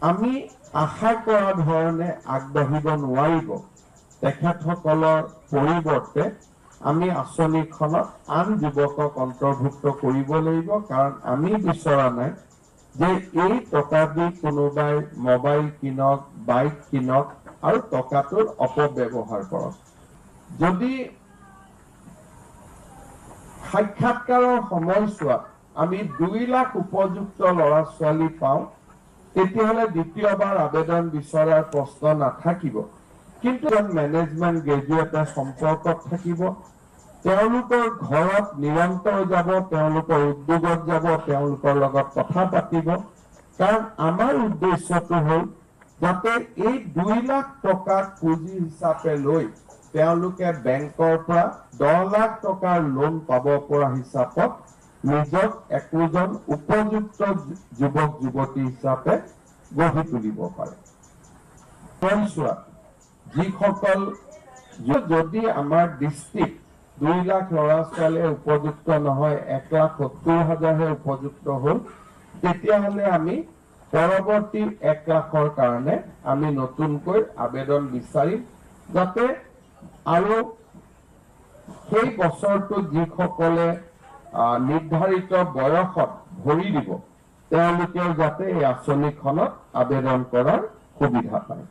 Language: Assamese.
আমি আশা কৰা ধৰণে আগবাঢ়িব নোৱাৰিব তেখেতসকলৰ পৰিৱৰ্তে আমি আঁচনিখনত আন যুৱকক অন্তৰ্ভুক্ত কৰিব লাগিব, কাৰণ আমি বিচৰা নাই যে এই টকা দি কোনোবাই মোবাইল কিনক, বাইক কিনক আৰু টকাটোৰ অপব্যৱহাৰ কৰক। যদি সাক্ষাৎকাৰৰ সময়ছোৱাত আমি 2 লাখ উপযুক্ত ল'ৰা ছোৱালী পাওঁ, তেতিয়াহ'লে দ্বিতীয়বাৰ আবেদন বিচৰাৰ প্ৰশ্ন নাথাকিব। কিন্তু মেনেজমেণ্ট গ্ৰেজুৱেটে সম্পৰ্কত থাকিব, তেওঁলোকৰ ঘৰত নিৰন্তৰ যাব, তেওঁলোকৰ উদ্যোগত যাব, তেওঁলোকৰ লগত কথা পাতিব। কাৰণ আমাৰ উদ্দেশ্যটো হ'ল যাতে এই 2 লাখ টকাক পুঁজি হিচাপে লৈ তেওঁলোকে বেংকৰ পৰা 10 লাখ টকাৰ লোন পাব পৰা হিচাপত নিজক একোজন উপযুক্ত যুৱক যুৱতী হিচাপে গঢ়ি তুলিব পাৰে। যিসকল যদি আমাৰ ডিষ্ট্ৰিক্ট 2 লাখ ল'ৰা ছোৱালীয়ে উপযুক্ত নহয়, 1,70,000হে উপযুক্ত হ'ল, তেতিয়াহ'লে আমি পৰৱৰ্তী 1 লাখৰ কাৰণে আমি নতুনকৈ আবেদন বিচাৰিম, যাতে আৰু সেই বছৰটো যিসকলে নিৰ্ধাৰিত বয়সত ভৰি দিব তেওঁলোকেও যাতে এই আঁচনিখনত আবেদন কৰাৰ সুবিধা পায়।